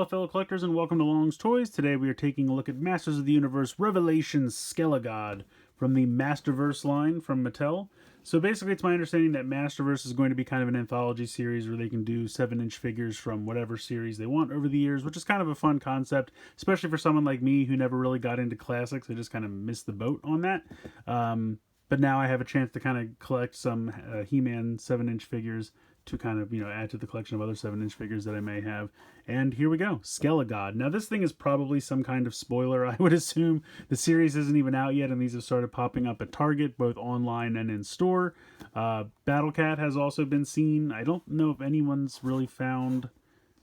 Hello fellow collectors and welcome to Long's Toys. Today we are taking a look at Masters of the Universe Revelations Skelegod from the Masterverse line from Mattel. So basically it's my understanding that Masterverse is going to be kind of an anthology series where they can do 7-inch figures from whatever series they want over the years, which is kind of a fun concept, especially for someone like me who never really got into classics. I just kind of missed the boat on that. But now I have a chance to kind of collect some He-Man 7-inch figures to kind of, add to the collection of other 7-inch figures that I may have. And here we go, Skelegod. Now this thing is probably some kind of spoiler. I would assume the series isn't even out yet, and these have started popping up at Target, both online and in store. Battle Cat has also been seen. I don't know if anyone's really found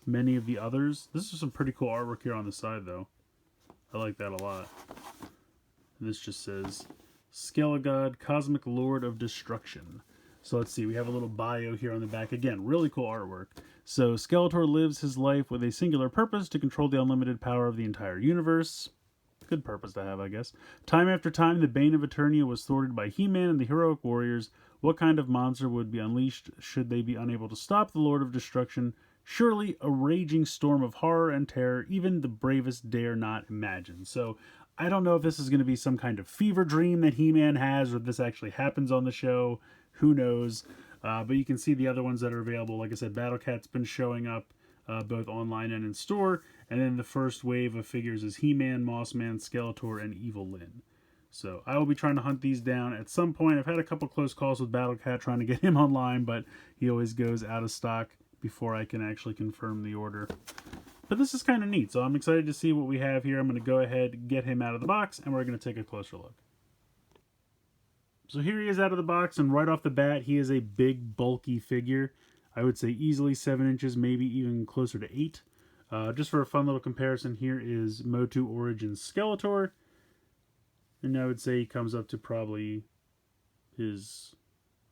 many of the others. This is some pretty cool artwork here on the side, though. I like that a lot. And this just says, Skelegod, Cosmic Lord of Destruction. So let's see, we have a little bio here on the back. Again, really cool artwork. So Skeletor lives his life with a singular purpose: to control the unlimited power of the entire universe. Good purpose to have, I guess. Time after time, the Bane of Eternia was thwarted by He-Man and the heroic warriors. What kind of monster would be unleashed should they be unable to stop the Lord of Destruction? Surely a raging storm of horror and terror even the bravest dare not imagine. So I don't know if this is going to be some kind of fever dream that He-Man has, or if this actually happens on the show. Who knows? But you can see the other ones that are available. Like I said, Battle Cat's been showing up both online and in store. And then the first wave of figures is He-Man, Mossman, Skeletor, and Evil Lyn. So I will be trying to hunt these down at some point. I've had a couple close calls with Battle Cat trying to get him online, but he always goes out of stock before I can actually confirm the order. But this is kind of neat, so I'm excited to see what we have here. I'm going to go ahead, get him out of the box, and we're going to take a closer look. So here he is out of the box, and right off the bat, he is a big, bulky figure. I would say easily 7 inches, maybe even closer to 8. Just for a fun little comparison, here is Motu Origins Skeletor. And I would say he comes up to probably his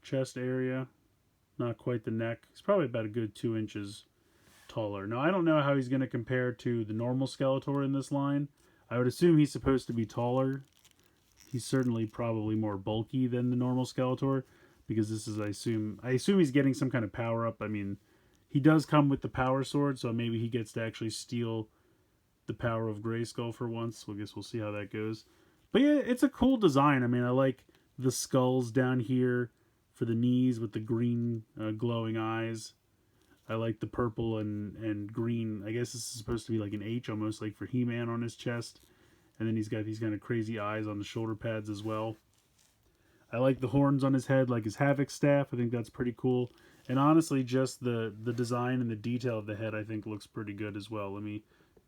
chest area. Not quite the neck. He's probably about a good 2 inches taller. Now, I don't know how he's going to compare to the normal Skeletor in this line. I would assume he's supposed to be taller. He's certainly probably more bulky than the normal Skeletor, because this is, I assume he's getting some kind of power up. I mean, he does come with the power sword, so maybe he gets to actually steal the power of Grayskull for once. So I guess we'll see how that goes. But yeah, it's a cool design. I mean, I like the skulls down here for the knees with the green glowing eyes. I like the purple and green. I guess this is supposed to be like an H, almost like for He-Man on his chest. And then he's got these kind of crazy eyes on the shoulder pads as well. I like the horns on his head, like his Havoc staff. I think that's pretty cool. And honestly, just the design and the detail of the head, I think, looks pretty good as well. Let me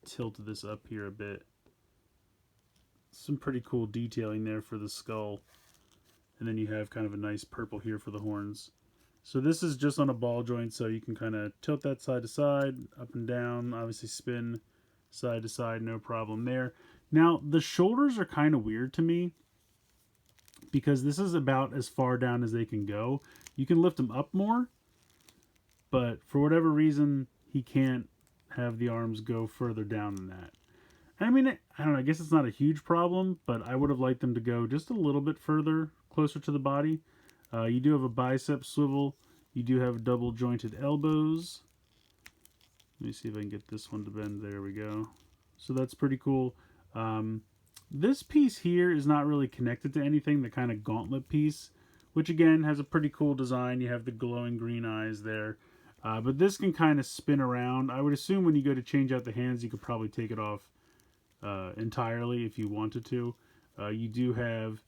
tilt this up here a bit. Some pretty cool detailing there for the skull. And then you have kind of a nice purple here for the horns. So this is just on a ball joint, so you can kind of tilt that side to side, up and down. Obviously spin side to side, no problem there. Now, the shoulders are kind of weird to me, because this is about as far down as they can go. You can lift them up more, but for whatever reason, he can't have the arms go further down than that. And I mean, I don't know, I guess it's not a huge problem, but I would have liked them to go just a little bit further, closer to the body. You do have a bicep swivel. You do have double jointed elbows. Let me see if I can get this one to bend. There we go. So that's pretty cool. This piece here is not really connected to anything, the kind of gauntlet piece, which again has a pretty cool design. You have the glowing green eyes there. But this can kind of spin around. I would assume when you go to change out the hands, you could probably take it off entirely if you wanted to. You do have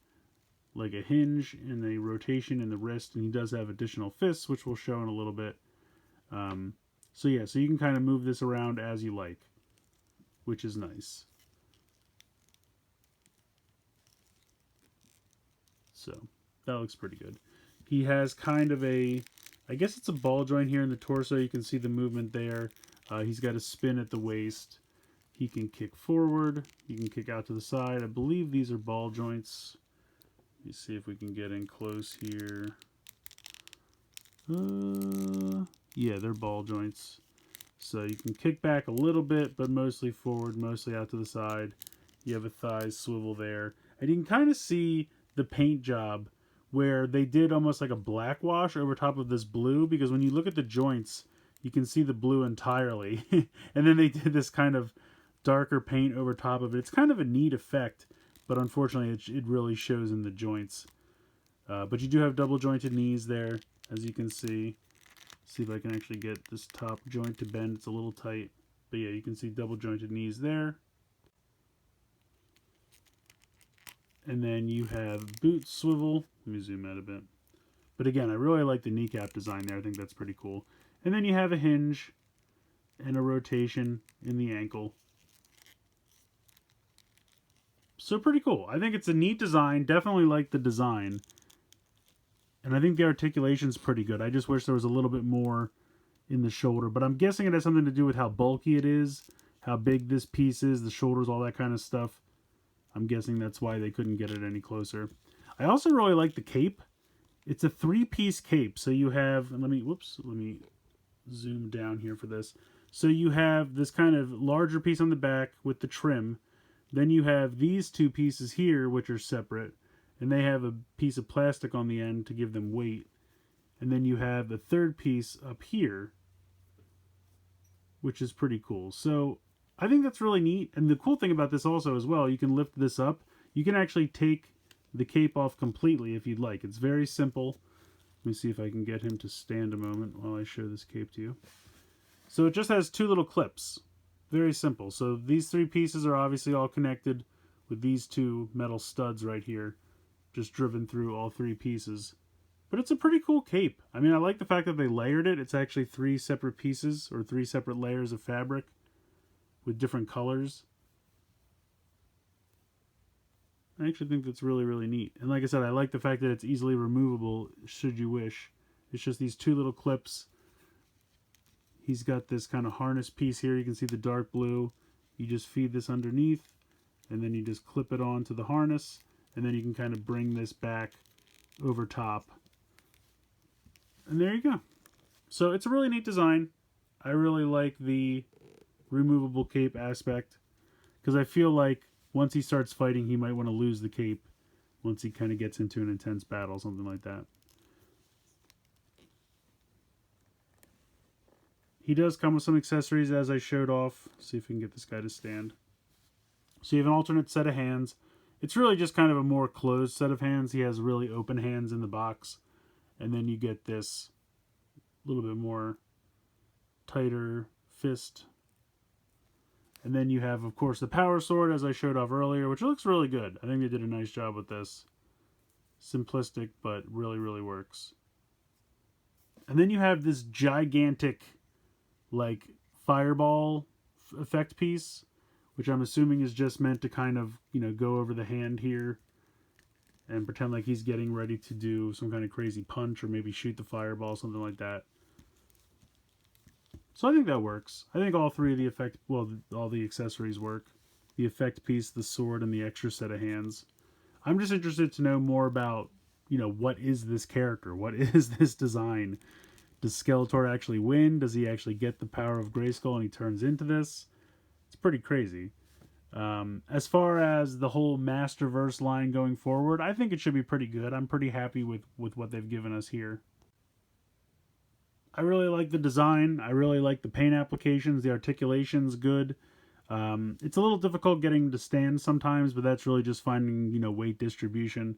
like a hinge and a rotation in the wrist, and he does have additional fists, which we'll show in a little bit. So yeah, so you can kind of move this around as you like, which is nice. So that looks pretty good. He has kind of a, I guess it's a ball joint here in the torso. You can see the movement there. He's got a spin at the waist. He can kick forward. He can kick out to the side. I believe these are ball joints. Let me see if we can get in close here. Yeah, they're ball joints. So you can kick back a little bit, but mostly forward, mostly out to the side. You have a thigh swivel there. And you can kind of see the paint job where they did almost like a black wash over top of this blue, because when you look at the joints, You can see the blue entirely. And then they did this kind of darker paint over top of it. It's kind of a neat effect, but unfortunately it really shows in the joints. But you do have double jointed knees there, as you can see. See if I can actually get this top joint to bend. It's a little tight. But yeah, you can see double jointed knees there. And then you have boot swivel. Let me zoom out a bit. But again, I really like the kneecap design there. I think that's pretty cool. And then you have a hinge and a rotation in the ankle. So pretty cool. I think it's a neat design. Definitely like the design. And I think the articulation's pretty good. I just wish there was a little bit more in the shoulder. But I'm guessing it has something to do with how bulky it is, how big this piece is, the shoulders, all that kind of stuff. I'm guessing that's why they couldn't get it any closer. I also really like the cape. It's a 3-piece cape. So you have, and let me zoom down here for this. So you have this kind of larger piece on the back with the trim. Then you have these 2 pieces here, which are separate. And they have a piece of plastic on the end to give them weight. And then you have the 3rd piece up here, which is pretty cool. So I think that's really neat. And the cool thing about this also as well, you can lift this up. You can actually take the cape off completely if you'd like. It's very simple. Let me see if I can get him to stand a moment while I show this cape to you. So it just has 2 little clips. Very simple. So these 3 pieces are obviously all connected with these 2 metal studs right here, just driven through all 3 pieces. But it's a pretty cool cape. I mean, I like the fact that they layered it. It's actually 3 separate pieces or 3 separate layers of fabric with different colors. I actually think that's really, really neat. And like I said, I like the fact that it's easily removable should you wish. It's just these 2 little clips. He's got this kind of harness piece here. You can see the dark blue. You just feed this underneath, and then you just clip it onto the harness, and then you can kind of bring this back over top. And there you go. So it's a really neat design. I really like the removable cape aspect, because I feel like once he starts fighting, he might want to lose the cape once he kind of gets into an intense battle, something like that. He does come with some accessories, as I showed off. See if we can get this guy to stand. So you have an alternate set of hands. It's really just kind of a more closed set of hands. He has really open hands in the box. And then you get this little bit more tighter fist. And then you have, of course, the power sword, as I showed off earlier, which looks really good. I think they did a nice job with this. Simplistic, but really, really works. And then you have this gigantic, like, fireball effect piece, which I'm assuming is just meant to kind of, you know, go over the hand here and pretend like he's getting ready to do some kind of crazy punch or maybe shoot the fireball, something like that. So I think that works. I think all 3 of the effect, well, all the accessories work. The effect piece, the sword, and the extra set of hands. I'm just interested to know more about, you know, what is this character? What is this design? Does Skeletor actually win? Does he actually get the power of Grayskull and he turns into this? It's pretty crazy. As far as the whole Masterverse line going forward, I think it should be pretty good. I'm pretty happy with what they've given us here. I really like the design. I really like the paint applications. The articulation's good. It's a little difficult getting to stand sometimes, but that's really just finding, you know, weight distribution.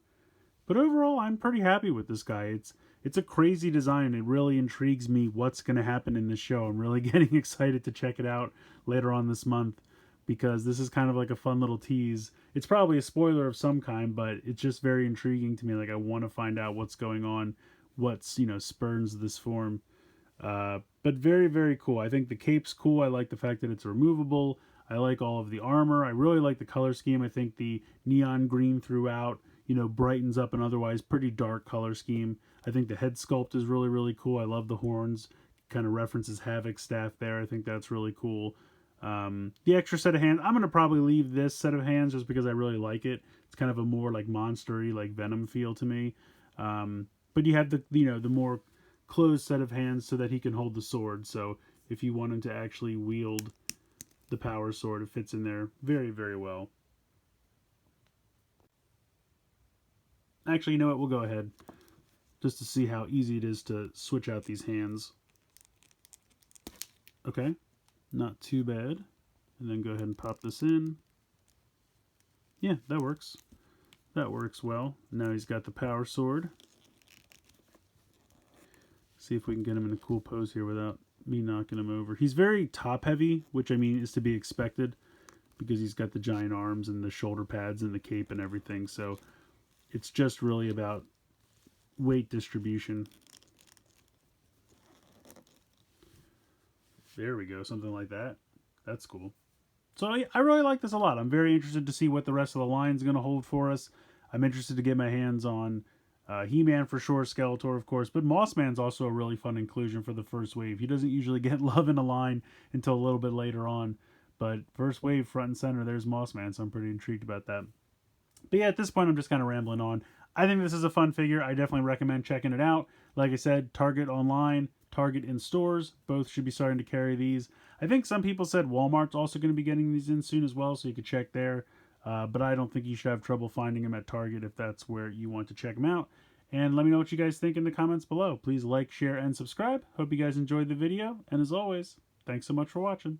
But overall, I'm pretty happy with this guy. It's a crazy design. It really intrigues me what's going to happen in this show. I'm really getting excited to check it out later on this month, because this is kind of like a fun little tease. It's probably a spoiler of some kind, but it's just very intriguing to me. Like, I want to find out what's going on, what's, you know, spurns this form. But very, very cool. I think the cape's cool. I like the fact that it's removable. I like all of the armor. I really like the color scheme. I think the neon green throughout, you know, brightens up an otherwise pretty dark color scheme. I think the head sculpt is really, really cool. I love the horns. Kind of references Havoc's staff there. I think that's really cool. The extra set of hands, I'm going to probably leave this set of hands just because I really like it. It's kind of a more like monster-y, like Venom feel to me. But you have the, you know, the more closed set of hands so that he can hold the sword. So if you want him to actually wield the power sword, it fits in there very, very well. Actually, you know what? We'll go ahead just to see how easy it is to switch out these hands. Okay, not too bad. And then go ahead and pop this in. Yeah, that works. That works well. Now he's got the power sword. See if we can get him in a cool pose here without me knocking him over. He's very top heavy, which I mean is to be expected because he's got the giant arms and the shoulder pads and the cape and everything. So it's just really about weight distribution. There we go, something like that. That's cool. So I really like this a lot. I'm very interested to see what the rest of the line is going to hold for us. I'm interested to get my hands on He-Man for sure, Skeletor of course, but Mossman's also a really fun inclusion for the first wave. He doesn't usually get love in a line until a little bit later on, but first wave, front and center, there's Mossman, so I'm pretty intrigued about that. But yeah, at this point I'm just kind of rambling on. I think this is a fun figure. I definitely recommend checking it out. Like I said, Target online, Target in stores, both should be starting to carry these. I think some people said Walmart's also going to be getting these in soon as well, so you could check there. But I don't think you should have trouble finding them at Target if that's where you want to check them out. And let me know what you guys think in the comments below. Please like, share, and subscribe. Hope you guys enjoyed the video. And as always, thanks so much for watching.